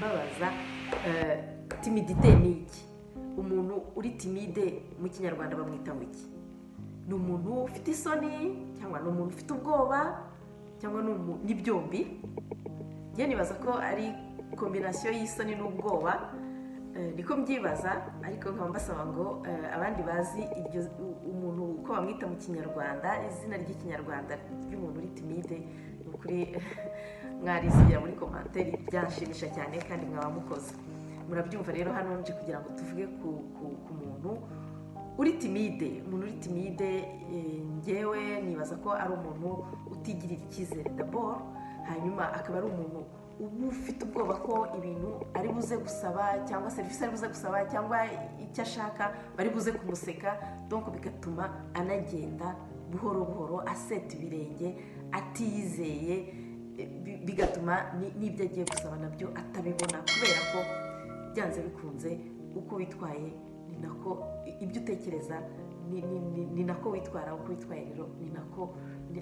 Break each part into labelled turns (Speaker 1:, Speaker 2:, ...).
Speaker 1: mbabaza timidite ni iki? Umuntu uri timide mu kinyarwanda bamwita ngo iki? Ni umuntu ufite isoni cyangwa ni umuntu ufite ubwoba cyangwa ni byombi? Njye nibaza ko ari kombinasiyo y'isoni n'ubwoba, niko mbyibaza, ariko nkaba mbasaba ngo abandi bazi iryo umuntu uko bamwita mu kinyarwanda, izina ry'ikinyarwanda ry'umuntu uri timide, ni ukuri mwarisigira muri komantere, byanshimisha cyane kandi mwaba mukoze. Murabyumva rero hano nje kugira ngo tuvuge ku muntu uri timide. Umuntu uri timide njyewe nibaza ko ari umuntu utigirira icyizere d'abord, hanyuma akaba ari umuntu uba ufite ubwoba ko ibintu ari buze gusaba cyangwa serivisi ari buze gusaba cyangwa icyo ashaka bari buze kumuseka, donc bigatuma anagenda buhoro buhoro aseta ibirenge atiyizeye, bigatuma n'ibyo agiye gusaba nabyo atabibona, kubera ko byanze bikunze uko witwaye ni nako ibyo utekereza, ni nako witwara. uko witwaye rero ni nako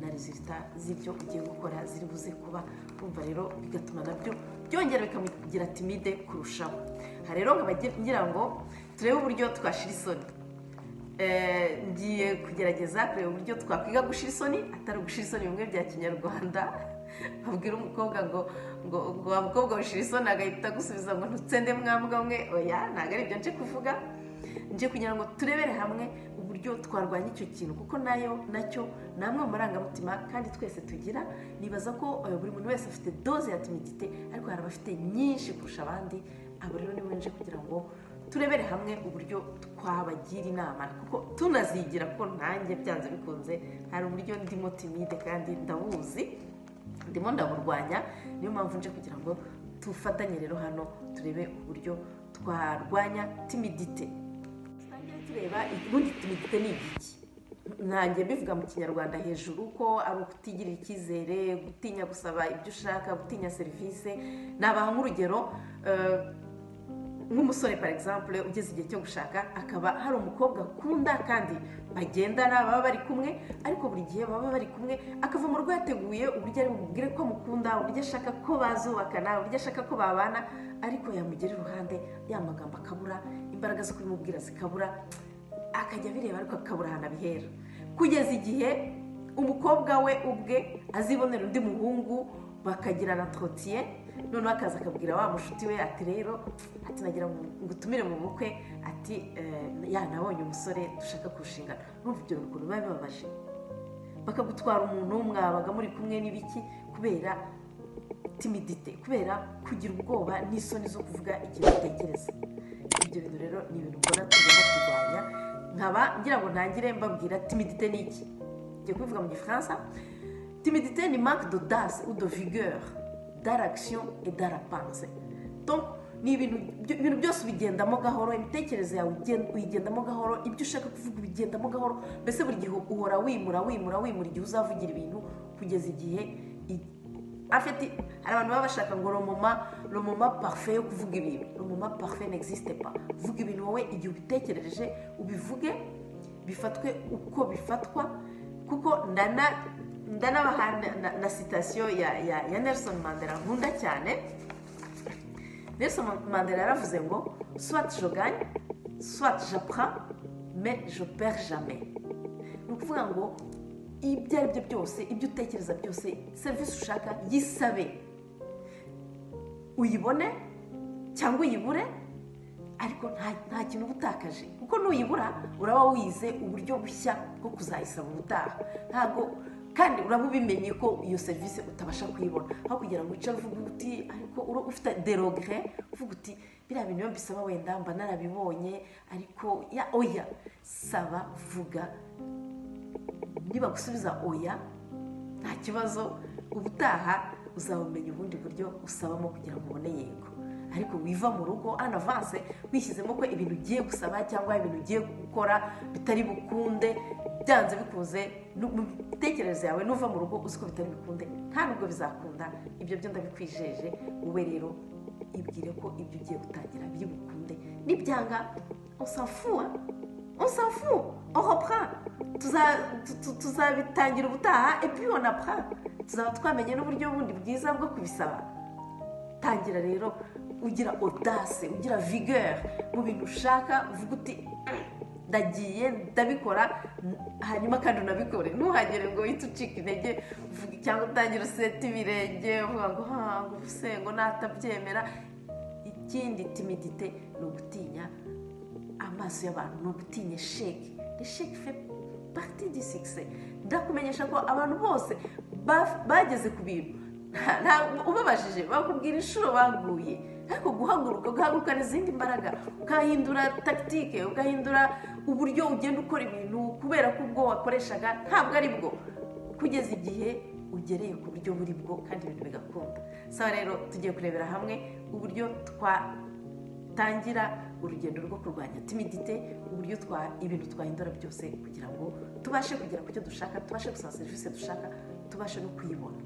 Speaker 1: na resultat z'ibyo ugiye gukora ziri buze kuba. Kumva rero bigatuma nabyo byongera bikamugira timide kurushaho. Aha rero nkaba ngira ngo turebe uburyo twashira isoni. Ngiye kugerageza kureba uburyo twakwiga gushira isoni, atari gushira isoni bimwe bya kinyarwanda babwira umukobwa ngo wa mukobwa wishira isoni agahita gusubiza ngo ntutsende mwambwa mwe. Oya, ntabwo ari ibyo nje kuvuga. Nje kugira ngo turebere hamwe uburyo twarwanya icyo kintu, kuko nacyo ni amwe mu marangamutima kandi twese tugira. Nibaza ko buri muntu wese afite doze ya timidite, ariko hari abafite nyinshi kurusha abandi. Abo rero niwe nje kugira ngo turebere hamwe uburyo twabagira inama, kuko tunazigira, kuko nanjye byanze bikunze hari uburyo ndimo timide kandi ndabuzi, ndimo ndaburwanya. Niyo mpamvu nje kugira ngo tufatanye rero hano turebe uburyo twarwanya timidite. Tureba ubundi timidite ni iki. Nanjye bivuga mu kinyarwanda hejuru ko ari ukutigirira icyizere, gutinya gusaba ibyo ushaka, gutinya serivisi. Nabaha nk'urugero, nk'umusore par exemple ugeze igihe cyo gushaka, akaba hari umukobwa akunda kandi bagendana baba bari kumwe, ariko buri gihe baba bari kumwe akava mu rugo yateguye uburyo ari bumubwire ko amukunda, uburyo ashaka ko bazubakana, uburyo ashaka ko babana, ariko yamugera iruhande ya magambo akabura, imbaraga zo kubimubwira zikabura, akajya bireba ariko akabura ahantu abihera, kugeza igihe umukobwa we ubwe azibonera undi muhungu bakagirana entretien, noneho akaza akabwira wa mushuti we ati rero ati nagira ngo utumire mu bukwe, ati nabonye umusore dushaka kurushingana. Urumva ibyo bintu ukuntu biba bibabaje, bakagutwara umuntu mwabaga muri kumwe n'ibiki, kubera timidite, kubera kugira ubwoba n'isoni zo kuvuga ikintu utekereza. Ibyo bintu rero ni ibintu mbona tugomba kurwanya. Nkaba ngira ngo ntangire mbabwira timidite ni iki. Ngiye kubivuga mu gifaransa. Timidite ni manque d'audace ou de vigueur dans l'action et dans la pensée. Donc ni ibintu byose bigendamo gahoro, imitekerereze yawe uyigendamo gahoro, ibyo ushaka kuvuga ubigendamo gahoro, mbese buri gihe uhora wimura igihe uzavugira ibintu, kugeza igihe afite. Hari abantu baba bashaka ngo le moment parfait yo kuvuga ibintu. Le moment parfait n'existe pas. Vuga ibintu wowe igihe ubitekereje ubivuge, bifatwe uko bifatwa, kuko ndanabaha na citation ya Nelson Mandela nkunda cyane. Nelson Mandela yaravuze ngo soit je gagne, soit j'apprends, mais je perds jamais. Ni ukuvuga ngo ibyo ari byo byose, ibyo utekereza byose, serivisi ushaka yisabe, uyibone cyangwa uyibure, ariko nta kintu uba utakaje, kuko nuyibura uraba wize uburyo bushya bwo kuzayisaba ubutaha. Ntabwo kandi uraba ubimenye ko iyo serivisi utabasha kuyibona, aho kugira ngo uce uvuga uti ariko ufite des regrets, uvuga uti biriya bintu bisaba wenda mba narabibonye, ariko oya, saba, vuga. Niba gusubiza oya nta kibazo, ubutaha uzabumenya ubundi buryo usabamo kugira ngo ubone yego. Ariko wiva mu rugo en avance wishyizemo ko ibintu ugiye gusaba cyangwa ibintu ugiye gukora bitari bukunde, byanze bikuze mu mitekerereze yawe, nuva mu rugo uzi ko bitari bukunde, nta nubwo bizakunda. Ibyo byo ndabikwijeje. Wowe rero ibwire ko ibyo ugiye gutangira biri bukunde. Nibyanga on s'en fout, on reprend. Tuzabitangira ubutaha et puis on apprend. Tuzaba twamenye n'uburyo bundi bwiza bwo kubisaba. tangira rero ugira audace, ugira vigueur mu bintu ushaka, uvuga uti ndagiye ndabikora, hanyuma kandi unabikore. Ntuhagere ngo uhite ucika intege cyangwa utangire useta ibirenge uvuga ngo ngo ubuse ngo natabyemera. Ikindi timidite ni ugutinya amaso y'abantu, ni ugutinya esheki. Esheki fait partie du succès. Ndakumenyesha ko abantu bose bageze ku bintu ubabajije bakubwira inshuro baguye, ariko guhagurukana izindi mbaraga, ukahindura tactique, ukahindura uburyo ugenda ukora ibintu kubera ko ubwo wakoreshaga ntabwo ari bwo, kugeza igihe ugereye ku buryo buri bwo kandi ibintu bigakunda. Saba rero tugiye kurebera hamwe uburyo twatangira urugendo rwo kurwanya timidite, uburyo ibintu twahindura byose kugira ngo tubashe kugera ku cyo dushaka, tubashe gusaba serivisi dushaka, tubashe no kuyibona.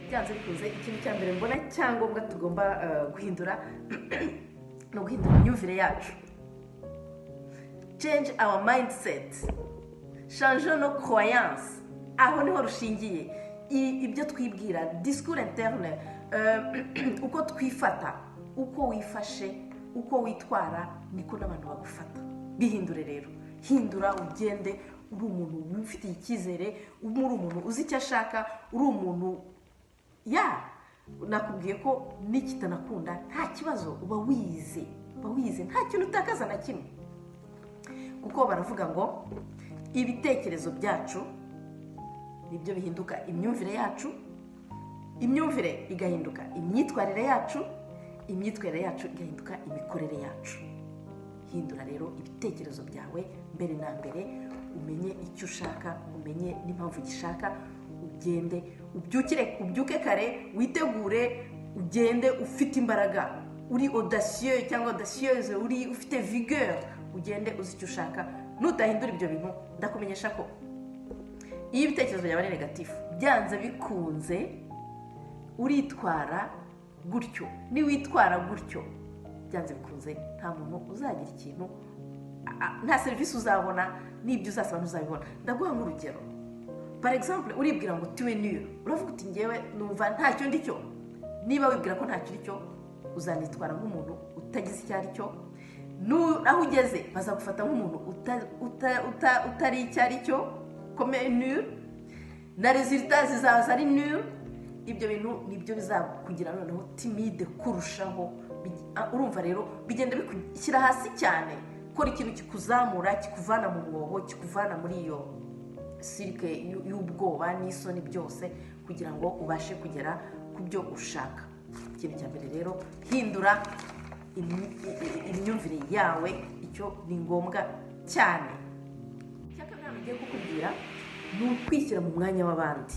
Speaker 1: Byanze bikunze ikintu cya mbere mbona cyangombwa tugomba guhindura no guhindura imyumvire yacu. Change our mindset, change nos croyances. Aho niho rushingiye ibyo twibwira, discours interne, uko twifata, uko wifashe, uko witwara niko n'abantu bagufata. Bihindure rero, hindura ugende uri umuntu wifitiye icyizere, uri umuntu uzi icyo ashaka, uri umuntu nakubwiye ko n'ikitanakunda nta kibazo, uba wize nta kintu utakaza na kimwe, kuko baravuga ngo ibitekerezo byacu nibyo bihinduka imyumvire yacu, imyumvire igahinduka imyitwarire yacu, imyitwarire yacu igahinduka imikorere yacu. Hindura rero ibitekerezo byawe mbere na mbere, umenye icyo ushaka, umenye n'impamvu ugishaka, ugende ubyuke kare, witegure, ugende ufite imbaraga, uri audacieux cyangwa audacieuse, uri ufite vigueur, ugende uzi icyo ushaka. Nutahindura ibyo bintu ndakumenyesha ko iyo ibitekerezo byawe ari negatifu, byanze bikunze uritwara gutyo. Niwitwara gutyo byanze bikunze nta muntu uzagira ikintu, nta serivisi uzabona, n'ibyo uzasaba ntuzabibona. Ndaguha nk'urugero, par exemple uribwira ngo tu es nul, uravuga uti ngewe numva ntacyo ndi cyo. Niba wibwira ko ntacyo uri cyo, uzanitwara nk'umuntu utagize icyo ari cyo, aho ugeze bazagufata nk'umuntu utari icyo ari cyo, comme nul, na resultat zizaza ari nul. Ibyo bintu nibyo bizakugira noneho timide kurushaho. Urumva rero bigenda bikushyira hasi cyane. Kora ikintu kikuzamura, kikuvana mu mwobo, kikuvana muri iyo sirike y'ubwoba n'isoni byose, kugira ngo ubashe kugera ku byo ushaka. Ikintu cya mbere rero, hindura imyumvire yawe, icyo ni ngombwa cyane. Cyaka ntabwo ngiye kukubwira ni ukwishyira mu mwanya w'abandi.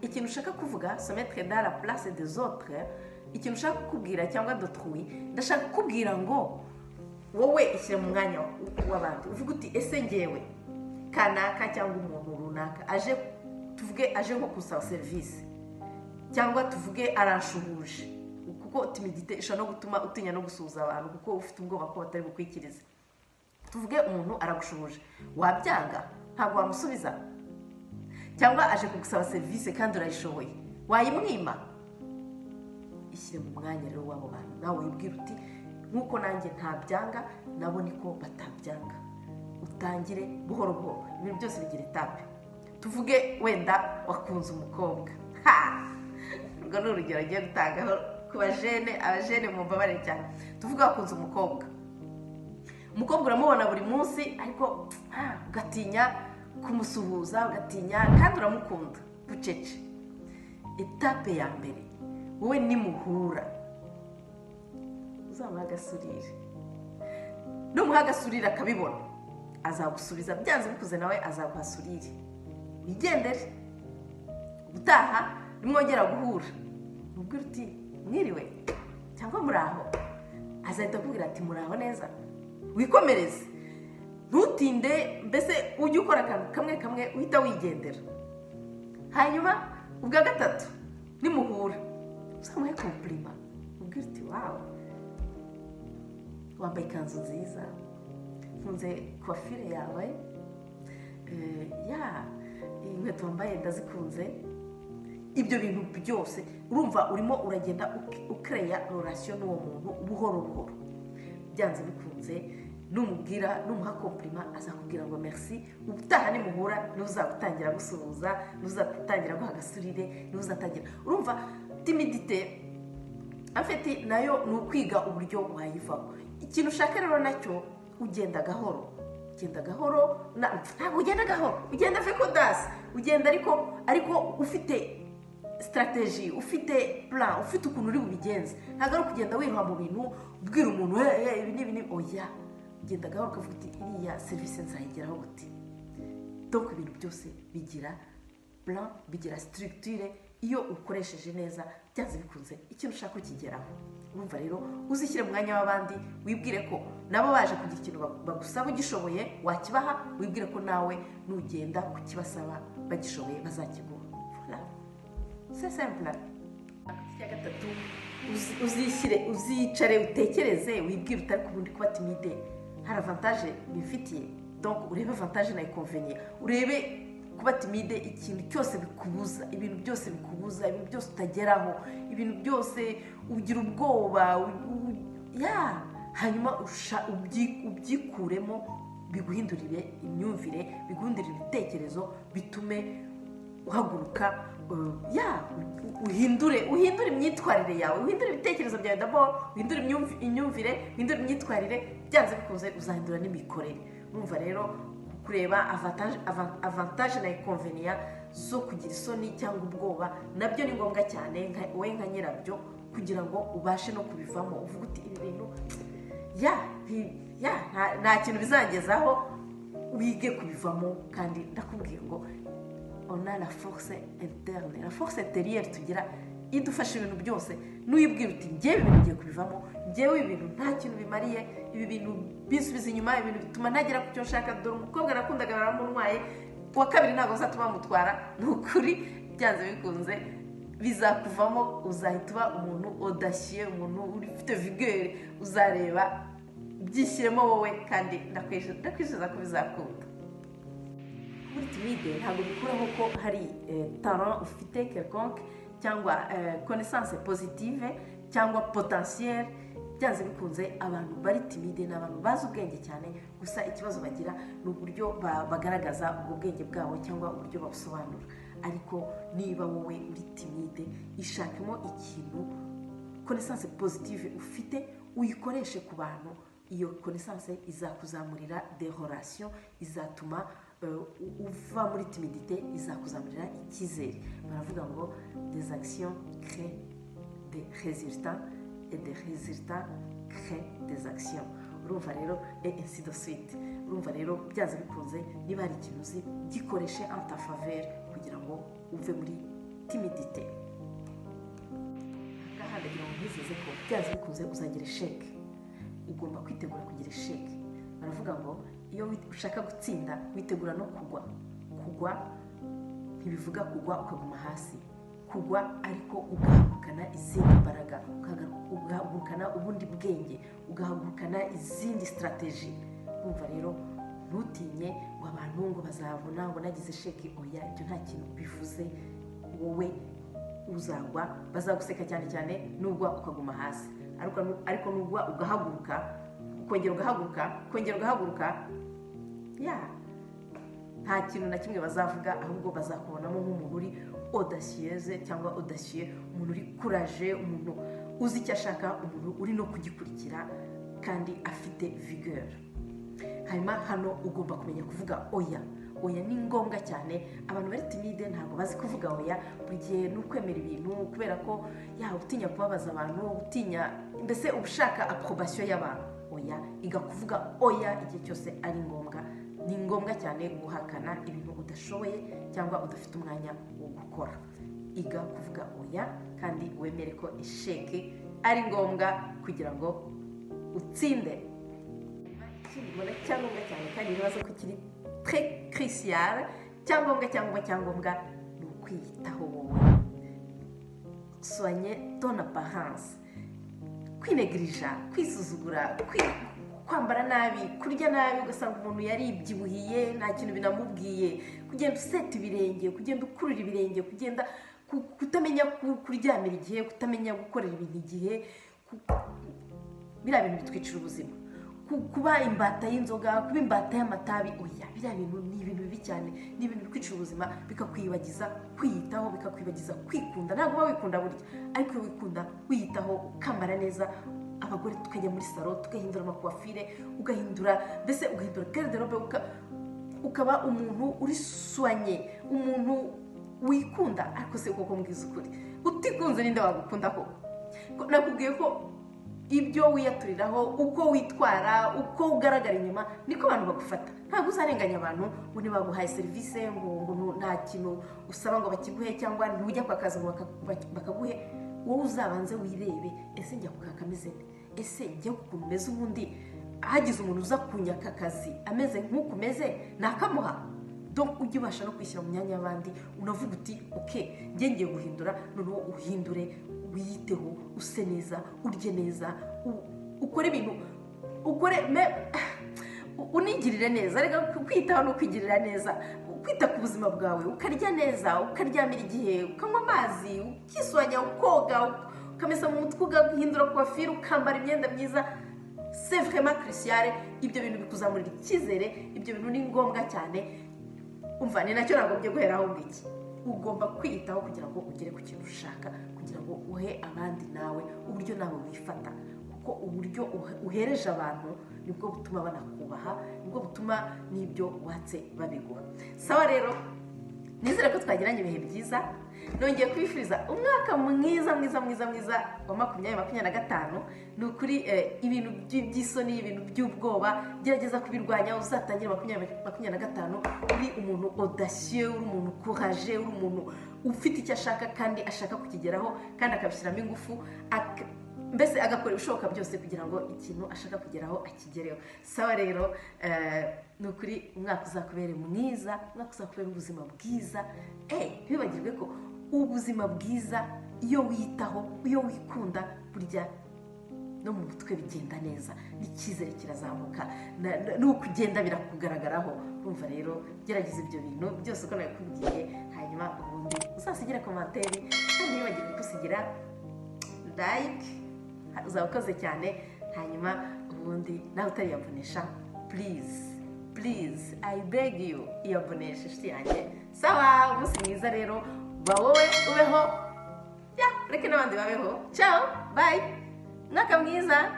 Speaker 1: Ikintu ushaka kuvuga, se mettre dans la place des autres, ikintu ushaka kukubwira cyangwa d'autrui, ndashaka kukubwira ngo wowe ishyire mu mwanya w'abandi. Uvuga uti ese ngewe kanaka cyangwa umuntu runaka tuvuge aje nko kusaba serivisi, cyangwa tuvuge aranshuhuje, kuko timidite ishobora no gutuma utinya no gusuhuza abantu kuko ufite ubwoba ko batari bukwikirize. Tuvuge umuntu aragushuhuje, wabyanga? Ntabwo wamusubiza. Cyangwa aje kugusaba serivisi kandi urayishoboye, wayimwima? Ishyire mu mwanya rero w'abo bantu, nawe wibwira uti nk'uko nanjye ntabyanga nabo niko batabyanga. Utangire buhoro buhoro, ibintu byose bigira etape. Tuvuge wenda wakunze umukobwa, ubwo ni urugero agiye gutangaho ku abajene mu mbabare cyane. Tuvuge wakunze umukobwa uramubona buri munsi, ariko ugatinya kumusuhuza, ugatinya kandi uramukunda bucece. Etape ya mbere, wowe nimuhura uzamuha agasurire. Numuha agasurire akabibona, azagusubiza byanze bikuze, nawe azaguhasurire. Wigendere, ubutaha nimwongera guhura ubwira uti mwiriwe cyangwa muraho, azahita akubwira ati muraho neza. Wikomereze, ntutinde, mbese ujye ukora akantu kamwe kamwe uhita wigendera. Hanyuma ubwa gatatu nimuhura uzamuhe komplima, ubwira uti wawe wambaye ikanzu nziza, nkunze coiffure yawe, inkweto wambaye ndazikunze, ibyo bintu byose urumva urimo uragenda ukereya relation n'uwo muntu buhoro buhoro. Byanze bikunze numubwira numuha compliment azakubwira ngo merci, ubutaha nimuhura nuzagutangira gusuhuza, nuzatangira guha gasurire, nuzatangira urumva timidite afite nayo nukwiga uburyo wayivaho. Ikintu ushaka rero nacyo ugenda gahoro, ntabwo ugenda gahoro, ugenda vekodasi, ugenda ariko ufite strategy, ufite plan, ufite ukuntu uri bubigenze. Ntabwo ari kugenda wiruha mu bintu ubwira umuntu ibi ni oya, ugenda gahoro ukavuga uti iriya serivisi nzayigeraho gute. Donc ibintu byose bigira plan, bigira structure. Iyo ukoresheje neza byanze bikunze ikintu ushaka kukigeraho. Urumva rero uzishyire mu mwanya w'abandi, wibwire ko nabo baje kugira ikintu bagusaba ugishoboye wakibaha, wibwire ko nawe nugenda kukibasaba bagishoboye bazakiguha. Voilà, c'est simple. Icya gatatu, uzicare utekereze, wibwire utari kubundi kuba timide hari avantage bifitiye. Donc urebe avantage na inconvénient, urebe kuba timide ikintu cyose bikubuza, ibintu byose bikubuza, ibintu byose utageraho, ibintu byose ugira ubwoba hanyuma ubyikuremo, biguhindurire imyumvire, biguhindurire ibitekerezo, bitume uhaguruka, uhindure imyitwarire yawe, uhindure ibitekerezo byawe d'abord, uhindure imyumvire, uhindure imyitwarire. Byanze bikunze uzahindura n'imikorere. Urumva rero kureba avantage na inconvénient zo kugira isoni cyangwa ubwoba nabyo ni ngombwa cyane wowe nka nyirabyo, kugira ngo ubashe no kubivamo. Uvuga uti ibi bintu nta kintu bizangezaho, wige kubivamo. Kandi ndakubwiye ngo on a la force interne, la force intérieure tugira idufasha ibintu byose. Nuyibwira uti njyewe ibintu ngiye kubivamo, njyewe ibintu nta kintu bimariye, ibi bintu bisubiza inyuma, ibintu bituma ntagera ku cyo nshaka. Dore umukobwa nakundaga baramuntwaye, uwa kabiri ntabwo azatuma bamutwara. Ni ukuri byanze bikunze bizakuvamo, uzahita uba umuntu audacieux, umuntu ufite vigueur. Uzareba byishyiremo wowe, kandi ndakwizeza ko bizakunda. Muri timide ntabwo bikuraho ko hari talent ufite quelconque, cyangwa connaissance positive cyangwa potentiel. Byanze bikunze abantu bari timide ni abantu bazi ubwenge cyane, gusa ikibazo bagira ni uburyo bagaragaza ubwo bwenge bwabo cyangwa uburyo babusobanura. Ariko niba wowe uri timide, ishakemo ikintu, connaissance positive ufite, uyikoreshe ku bantu. Iyo connaissance izakuzamurira des relations, izatuma uva muri timidite, izakuzamurira icyizere. Baravuga ngo des actions créent des résultats et des résultats créent des actions. Urumva rero et ainsi de suite. Urumva rero byanze bikunze niba hari ikintu uzi gikoreshe en ta faveur kugira ngo uve muri timidite. Ngaha ndagira ngo nkwizeze ko byanze bikunze uzagira esheke. Ugomba kwitegura kugira esheke. Baravuga ngo iyo ushaka gutsinda witegura no kugwa ntibivuga kugwa ukaguma hasi, kugwa ariko ugahagurukana izindi mbaraga, ugahagurukana ubundi bwenge, ugahagurukana izindi strategy. Urumva rero ntutinye ngo abantu ngo bazabona ngo nagize sheki, oya, ibyo nta kintu bivuze. Wowe uzagwa, bazaguseka cyane cyane nugwa ukaguma hasi, ariko nugwa ugahaguruka, kongera ugahaguruka, nta kintu na kimwe bazavuga, ahubwo bazakubonamo nk'umuntu uri audacieuse cyangwa audacieux, umuntu uri courage, umuntu uzi icyo ashaka, umuntu uri no kugikurikira kandi afite vigueur. Hanyuma hano ugomba kumenya kuvuga oya. Oya ni ngombwa cyane. Abantu bari timide ntabwo bazi kuvuga oya. Buri gihe ni ukwemera ibintu kubera ko utinya kubabaza abantu, utinya mbese ushaka approbation y'abantu. Oya, iga kuvuga oya igihe cyose ari ngombwa. Ni ngombwa cyane guhakana ibintu udashoboye cyangwa udafite umwanya wo gukora. Iga kuvuga oya kandi wemere ko esheke ari ngombwa kugira ngo utsinde. Ikindi cyangombwa cyane kandi nibaza ko kiri très crucial, cyangombwa ni ukwiyitaho wowe. Soigner ton apparence. Kwinegirija, kwisuzugura, kwambara nabi, kurya nabi, ugasanga umuntu yaribyibuhiye nta kintu binamubwiye, kugenda useta ibirenge, kugenda ukurura ibirenge, kugenda kutamenya kuryamira igihe, kutamenya gukorera ibintu igihe, biriya bintu bitwicira ubuzima. Kuba imbata y'inzoga, kuba imbata y'amatabi, oya, biriya bintu ni ibintu bibi cyane, ni ibintu bitwicira ubuzima, bikakwibagiza kwiyitaho, bikakwibagiza kwikunda. Ntabwo uba wikunda burya, ariko iyo wikunda wiyitaho, ukambara neza. Abagore tukajya muri salo, tugahindura amakwafire, ugahindura garderobe, ukaba umuntu uri soigné, umuntu wikunda. Ariko se koko mbwiza ukuri, utikunze ninde wagukunda koko? Nakubwiye ko ibyo wiyaturiraho, uko witwara, uko ugaragara inyuma, niko abantu bagufata. Ntabwo uzarenganya abantu ngo nibaguhaye serivisi ngo nta kintu usaba ngo bakiguhe, cyangwa ntujya kwa kazi ngo bakaguhe. Wowe uzabanze wirebe, ese njya kuka kameze nte? Ese njye ukuntu meze ubundi hagize umuntu uza kunyaka akazi ameze nk'uko umeze nakamuha? Donc ujye ubasha no kwishyira mu myanya y'abandi, unavuga uti okay, njye ngiye guhindura, noneho uhindure, wiyiteho, use neza, urye neza, ukore ibintu, unigirire neza. Reka kwitaho no kwigirira neza, kwita ku buzima bwawe, ukarya neza, ukaryamira igihe, ukanywa amazi, ukiswanya, ukoga, ukamesa mu mutwe, ugahindura coiffure, ukambara imyenda myiza. C'est vraiment crucial. Ibyo bintu bikuzamurira icyizere, ibyo bintu ni ngombwa cyane. Umva, ni nacyo nagombye guheraho ngiki. Ugomba kwiyitaho kugira ngo ugere ku kintu ushaka, kugira ngo uhe abandi nawe uburyo nawe wifata, kuko uburyo uhereje abantu nibwo butuma banakubaha, nibwo butuma n'ibyo watse babiguha. Sawa rero, nizere ko twagiranye ibihe byiza. Nongeye kwifuriza umwaka mwiza wa 2025. Ni ukuri ibintu by'isoni, ibintu by'ubwoba, gerageza kubirwanya. Uzatangira 2025 uri umuntu audacieux, uri umuntu courageux, uri umuntu ufite icyo ashaka kandi ashaka kukigeraho, kandi akabishyiramo ingufu, mbese agakora ibishoboka byose kugira ngo ikintu ashaka kugeraho akigereho. Sawa rero, ni ukuri umwaka uzakubere mwiza, umwaka uzakubere ubuzima bwiza. Ntibibagirwe ko ubuzima bwiza iyo wiyitaho, iyo wikunda, burya no mu mutwe bigenda neza, n'icyizere kirazamuka, nuko ugenda birakugaragaraho. Urumva rero, gerageza ibyo bintu byose uko nabikubwiye, hanyuma ubundi uzasigire commentaire, kandi ntibibagirwe gusigira like, uzaba ukoze cyane. Hanyuma ubundi nawe utariyabonesha, please I beg you, iyaboneshe inshuti yanjye. Sawa, umunsi mwiza rero, wowe ubeho, reka n'abandi babeho. Ciao, bye, mwaka mwiza.